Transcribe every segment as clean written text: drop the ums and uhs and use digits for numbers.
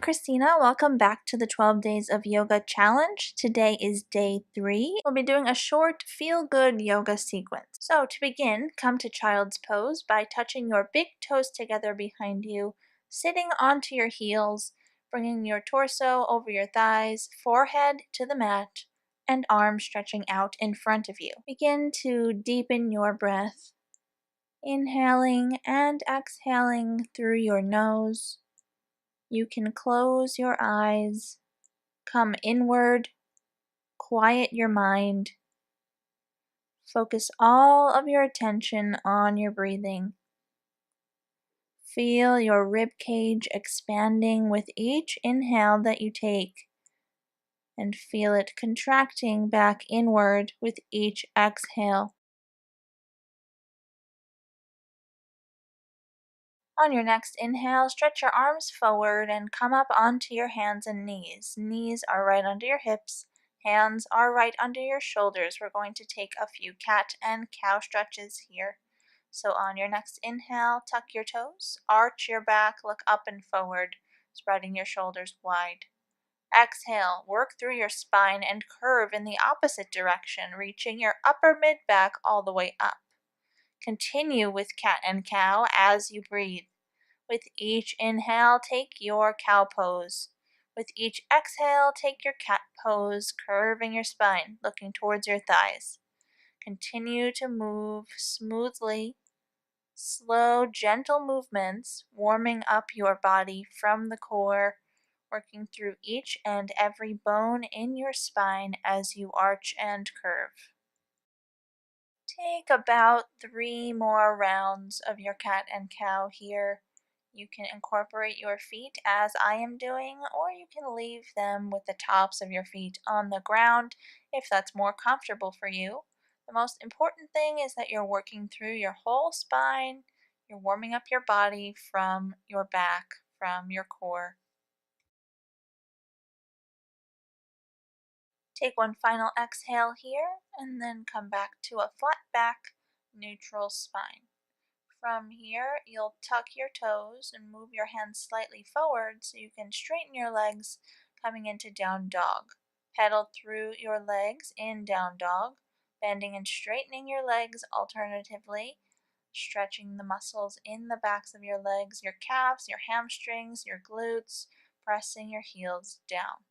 Christina. Welcome back to the 12 Days of Yoga Challenge. Today is day 3. We'll be doing a short feel-good yoga sequence. So to begin, come to Child's Pose by touching your big toes together behind you, sitting onto your heels, bringing your torso over your thighs, forehead to the mat, and arms stretching out in front of you. Begin to deepen your breath, inhaling and exhaling through your nose. You can close your eyes, come inward, quiet your mind, focus all of your attention on your breathing. Feel your rib cage expanding with each inhale that you take, and feel it contracting back inward with each exhale. On your next inhale, stretch your arms forward and come up onto your hands and knees. Knees are right under your hips. Hands are right under your shoulders. We're going to take a few cat and cow stretches here. So on your next inhale, tuck your toes, arch your back, look up and forward, spreading your shoulders wide. Exhale, work through your spine and curve in the opposite direction, reaching your upper mid-back all the way up. Continue with cat and cow as you breathe. With each inhale, take your cow pose. With each exhale, take your cat pose, curving your spine, looking towards your thighs. Continue to move smoothly, slow, gentle movements, warming up your body from the core, working through each and every bone in your spine as you arch and curve. Take about 3 more rounds of your cat and cow here. You can incorporate your feet as I am doing, or you can leave them with the tops of your feet on the ground if that's more comfortable for you. The most important thing is that you're working through your whole spine. You're warming up your body from your back, from your core. Take one final exhale here, and then come back to a flat back, neutral spine. From here, you'll tuck your toes and move your hands slightly forward so you can straighten your legs coming into down dog. Pedal through your legs in down dog, bending and straightening your legs alternatively, stretching the muscles in the backs of your legs, your calves, your hamstrings, your glutes, pressing your heels down.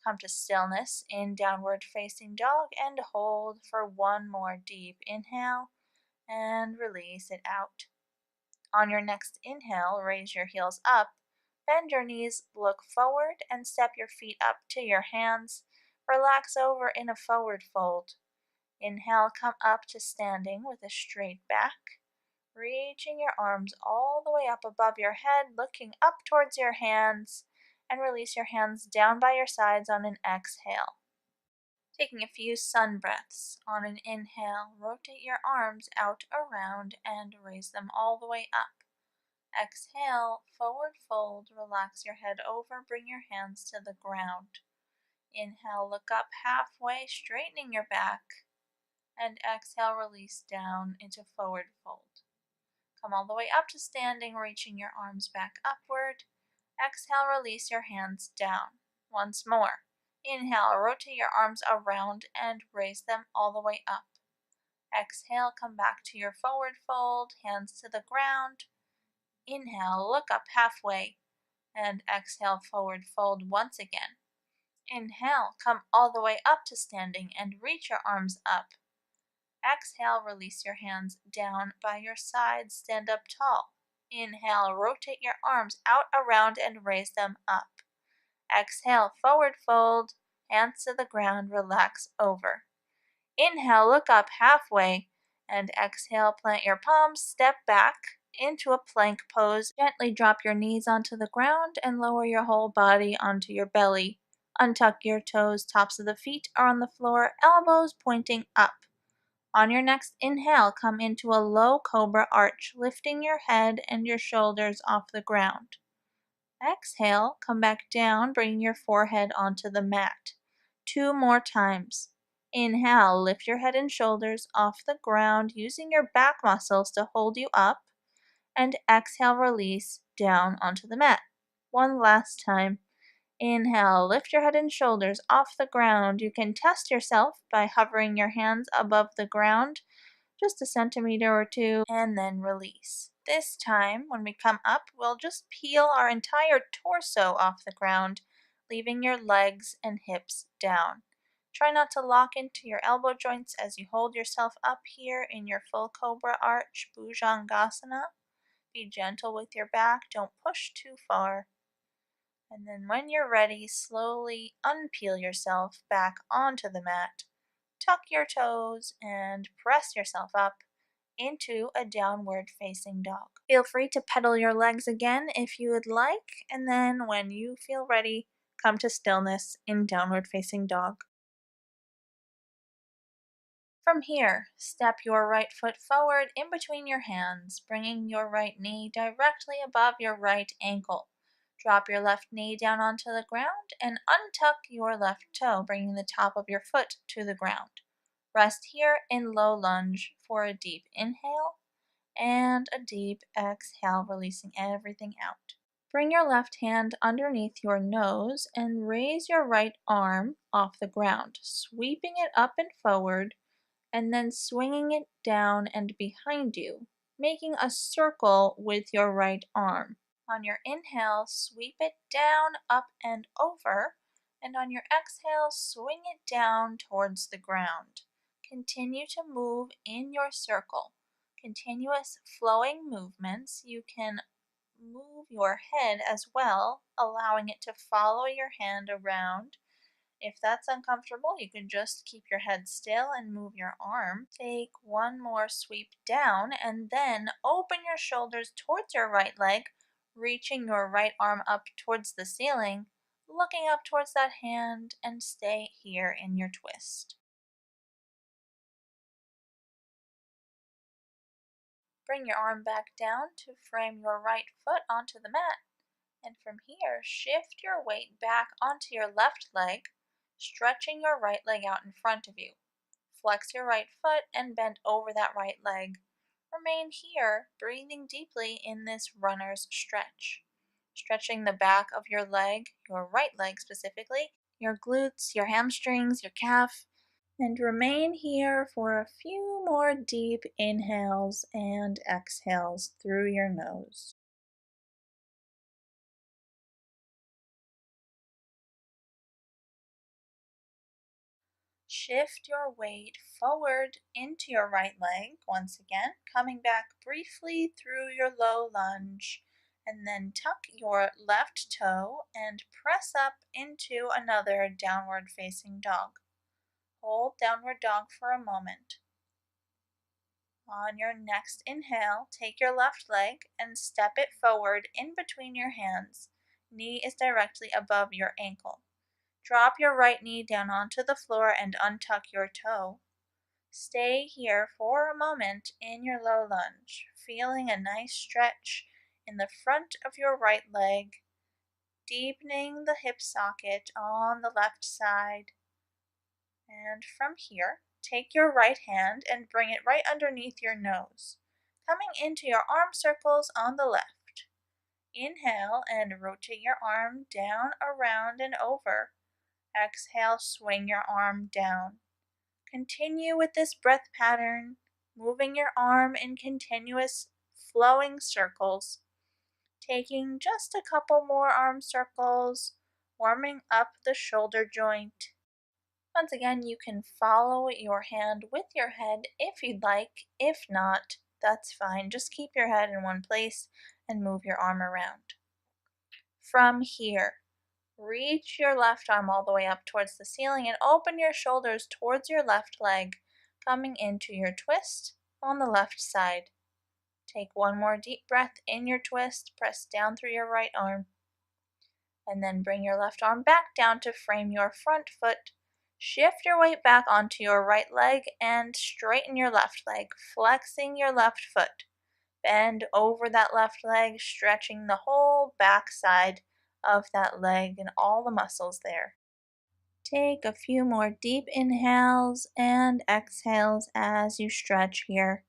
Come to stillness in downward facing dog and hold for one more deep inhale and release it out. On your next inhale, raise your heels up, bend your knees, look forward, and step your feet up to your hands. Relax over in a forward fold. Inhale, come up to standing with a straight back, reaching your arms all the way up above your head, looking up towards your hands, and release your hands down by your sides on an exhale. Taking a few sun breaths. On an inhale, rotate your arms out around and raise them all the way up. Exhale, forward fold, relax your head over, bring your hands to the ground. Inhale, look up halfway, straightening your back. And exhale, release down into forward fold. Come all the way up to standing, reaching your arms back upward. Exhale, release your hands down. Once more. Inhale, rotate your arms around and raise them all the way up. Exhale, come back to your forward fold, hands to the ground. Inhale, look up halfway, and exhale, forward fold once again. Inhale, come all the way up to standing and reach your arms up. Exhale, release your hands down by your sides, stand up tall. Inhale, rotate your arms out around and raise them up. Exhale, forward fold, hands to the ground, relax over. Inhale, look up halfway, and exhale, plant your palms, step back into a plank pose. Gently drop your knees onto the ground and lower your whole body onto your belly. Untuck your toes, tops of the feet are on the floor, elbows pointing up. On your next inhale, come into a low cobra arch, lifting your head and your shoulders off the ground. Exhale, come back down, bringing your forehead onto the mat. 2 more times. Inhale, lift your head and shoulders off the ground, using your back muscles to hold you up. And exhale, release down onto the mat. One last time. Inhale, lift your head and shoulders off the ground. You can test yourself by hovering your hands above the ground just a centimeter or two, and then release. This time, when we come up, we'll just peel our entire torso off the ground, leaving your legs and hips down. Try not to lock into your elbow joints as you hold yourself up here in your full cobra arch, Bhujangasana. Be gentle with your back, don't push too far. And then when you're ready, slowly unpeel yourself back onto the mat. Tuck your toes and press yourself up into a downward facing dog. Feel free to pedal your legs again if you would like, and then when you feel ready, come to stillness in downward facing dog. From here, step your right foot forward in between your hands, bringing your right knee directly above your right ankle. Drop your left knee down onto the ground and untuck your left toe, bringing the top of your foot to the ground. Rest here in low lunge for a deep inhale and a deep exhale, releasing everything out. Bring your left hand underneath your nose and raise your right arm off the ground, sweeping it up and forward and then swinging it down and behind you, making a circle with your right arm. On your inhale, sweep it down, up and over, and on your exhale, swing it down towards the ground. Continue to move in your circle. Continuous flowing movements. You can move your head as well, allowing it to follow your hand around. If that's uncomfortable, you can just keep your head still and move your arm. Take one more sweep down and then open your shoulders towards your right leg, reaching your right arm up towards the ceiling, looking up towards that hand, and stay here in your twist. Bring your arm back down to frame your right foot onto the mat. And from here, shift your weight back onto your left leg, stretching your right leg out in front of you. Flex your right foot and bend over that right leg. Remain here, breathing deeply in this runner's stretch. Stretching the back of your leg, your right leg specifically, your glutes, your hamstrings, your calf, and remain here for a few more deep inhales and exhales through your nose. Shift your weight forward into your right leg once again, coming back briefly through your low lunge, and then tuck your left toe and press up into another downward facing dog. Hold downward dog for a moment. On your next inhale, take your left leg and step it forward in between your hands. Knee is directly above your ankle. Drop your right knee down onto the floor and untuck your toe. Stay here for a moment in your low lunge, feeling a nice stretch in the front of your right leg, deepening the hip socket on the left side. And from here, take your right hand and bring it right underneath your nose, coming into your arm circles on the left. Inhale and rotate your arm down, around, and over. Exhale, swing your arm down. Continue with this breath pattern, moving your arm in continuous flowing circles, taking just a couple more arm circles, warming up the shoulder joint. Once again, you can follow your hand with your head if you'd like. If not, that's fine. Just keep your head in one place and move your arm around. From here, reach your left arm all the way up towards the ceiling and open your shoulders towards your left leg, coming into your twist on the left side. Take one more deep breath in your twist, press down through your right arm, and then bring your left arm back down to frame your front foot. Shift your weight back onto your right leg and straighten your left leg, flexing your left foot. Bend over that left leg, stretching the whole back side of that leg and all the muscles there. Take a few more deep inhales and exhales as you stretch here.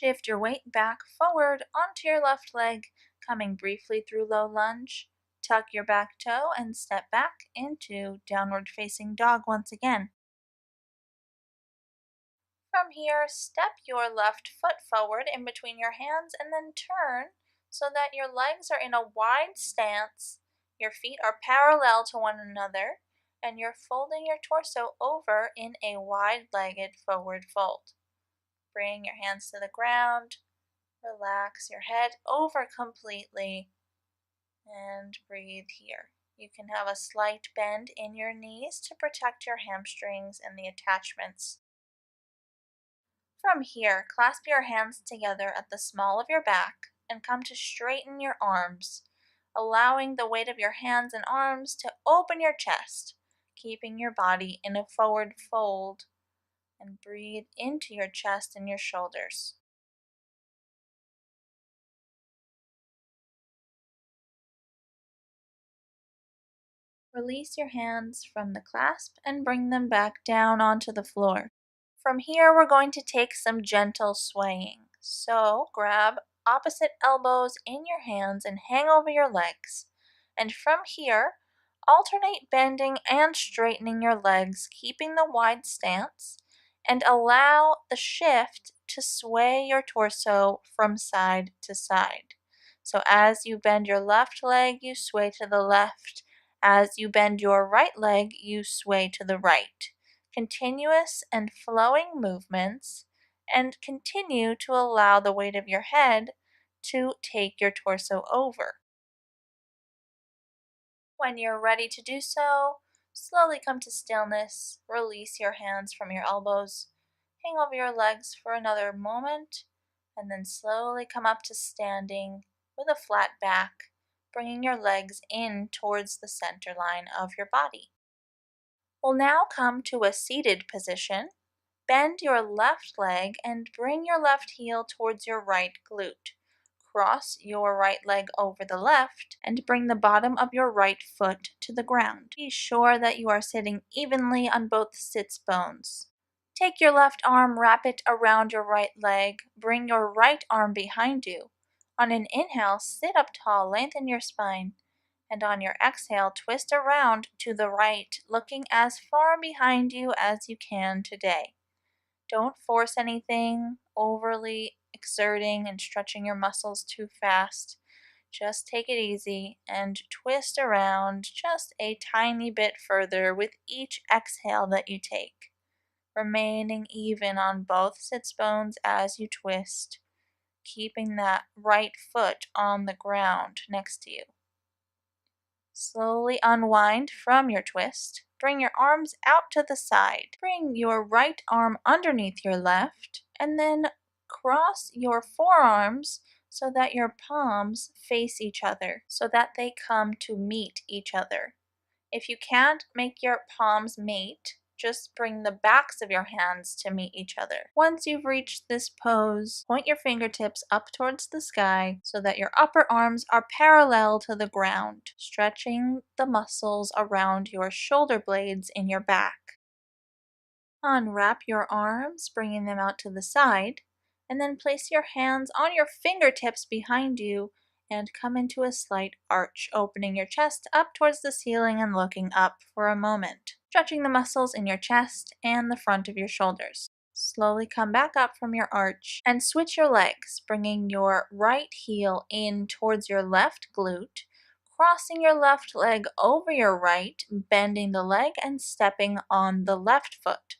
Shift your weight back forward onto your left leg, coming briefly through low lunge. Tuck your back toe and step back into downward facing dog once again. From here, step your left foot forward in between your hands and then turn so that your legs are in a wide stance, your feet are parallel to one another, and you're folding your torso over in a wide-legged forward fold. Bring your hands to the ground, relax your head over completely, and breathe here. You can have a slight bend in your knees to protect your hamstrings and the attachments. From here, clasp your hands together at the small of your back and come to straighten your arms, allowing the weight of your hands and arms to open your chest, keeping your body in a forward fold, and breathe into your chest and your shoulders. Release your hands from the clasp and bring them back down onto the floor. From here, we're going to take some gentle swaying. So grab opposite elbows in your hands and hang over your legs. And from here, alternate bending and straightening your legs, keeping the wide stance, and allow the shift to sway your torso from side to side. So as you bend your left leg, you sway to the left. As you bend your right leg, you sway to the right. Continuous and flowing movements, and continue to allow the weight of your head to take your torso over. When you're ready to do so, slowly come to stillness, release your hands from your elbows, hang over your legs for another moment, and then slowly come up to standing with a flat back, bringing your legs in towards the center line of your body. We'll now come to a seated position. Bend your left leg and bring your left heel towards your right glute. Cross your right leg over the left and bring the bottom of your right foot to the ground. Be sure that you are sitting evenly on both sits bones. Take your left arm, wrap it around your right leg. Bring your right arm behind you. On an inhale, sit up tall, lengthen your spine. And on your exhale, twist around to the right, looking as far behind you as you can today. Don't force anything, overly exerting and stretching your muscles too fast. Just take it easy and twist around just a tiny bit further with each exhale that you take, remaining even on both sits bones as you twist, keeping that right foot on the ground next to you. Slowly unwind from your twist. Bring your arms out to the side. Bring your right arm underneath your left, and then cross your forearms so that your palms face each other, so that they come to meet each other. If you can't make your palms mate, just bring the backs of your hands to meet each other. Once you've reached this pose, point your fingertips up towards the sky so that your upper arms are parallel to the ground, stretching the muscles around your shoulder blades in your back. Unwrap your arms, bringing them out to the side, and then place your hands on your fingertips behind you and come into a slight arch, opening your chest up towards the ceiling and looking up for a moment, stretching the muscles in your chest and the front of your shoulders. Slowly come back up from your arch and switch your legs, bringing your right heel in towards your left glute, crossing your left leg over your right, bending the leg and stepping on the left foot.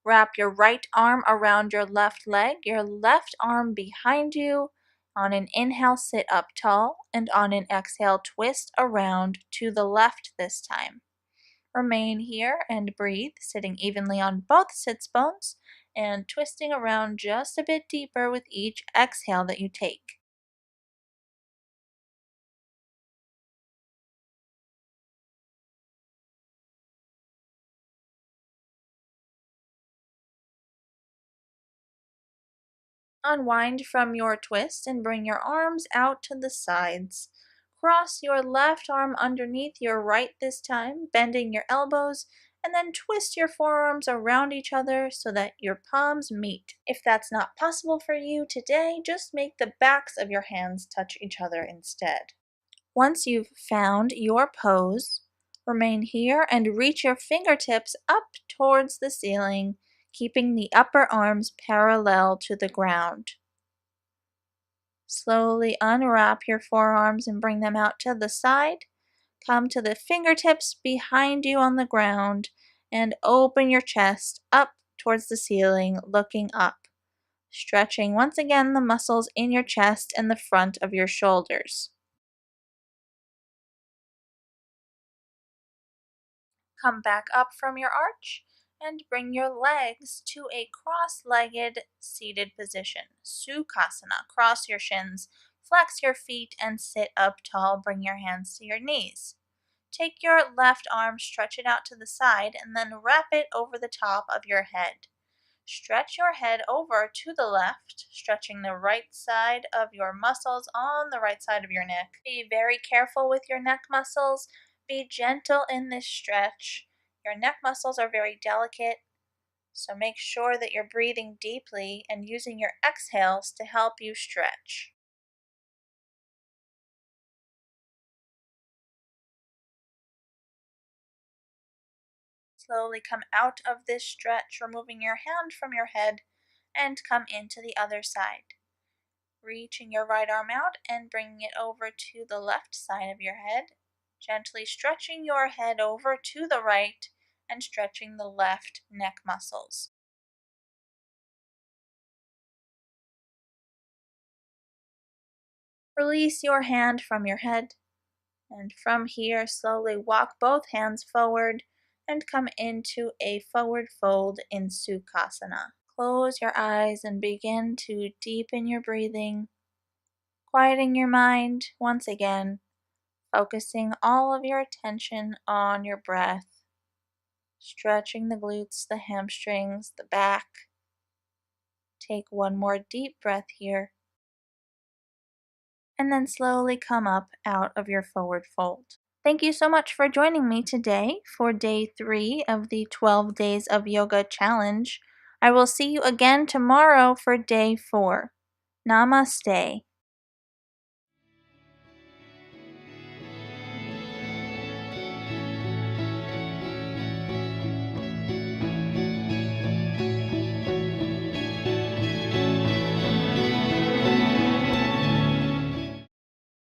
Wrap your right arm around your left leg, your left arm behind you. On an inhale, sit up tall, and on an exhale, twist around to the left this time. Remain here and breathe, sitting evenly on both sits bones and twisting around just a bit deeper with each exhale that you take. Unwind from your twist and bring your arms out to the sides. Cross your left arm underneath your right this time, bending your elbows, and then twist your forearms around each other so that your palms meet. If that's not possible for you today, just make the backs of your hands touch each other instead. Once you've found your pose, remain here and reach your fingertips up towards the ceiling, keeping the upper arms parallel to the ground. Slowly unwrap your forearms and bring them out to the side. Come to the fingertips behind you on the ground and open your chest up towards the ceiling, looking up, stretching once again the muscles in your chest and the front of your shoulders. Come back up from your arch and bring your legs to a cross-legged seated position. Sukhasana. Cross your shins, flex your feet, and sit up tall. Bring your hands to your knees. Take your left arm, stretch it out to the side, and then wrap it over the top of your head. Stretch your head over to the left, stretching the right side of your muscles on the right side of your neck. Be very careful with your neck muscles. Be gentle in this stretch. Your neck muscles are very delicate, so make sure that you're breathing deeply and using your exhales to help you stretch. Slowly come out of this stretch, removing your hand from your head, and come into the other side. Reaching your right arm out and bringing it over to the left side of your head, gently stretching your head over to the right and stretching the left neck muscles. Release your hand from your head, and from here slowly walk both hands forward and come into a forward fold in Sukhasana. Close your eyes and begin to deepen your breathing, quieting your mind once again, focusing all of your attention on your breath, stretching the glutes, the hamstrings, the back. Take one more deep breath here, and then slowly come up out of your forward fold. Thank you so much for joining me today for day 3 of the 12 Days of Yoga Challenge. I will see you again tomorrow for day 4. Namaste.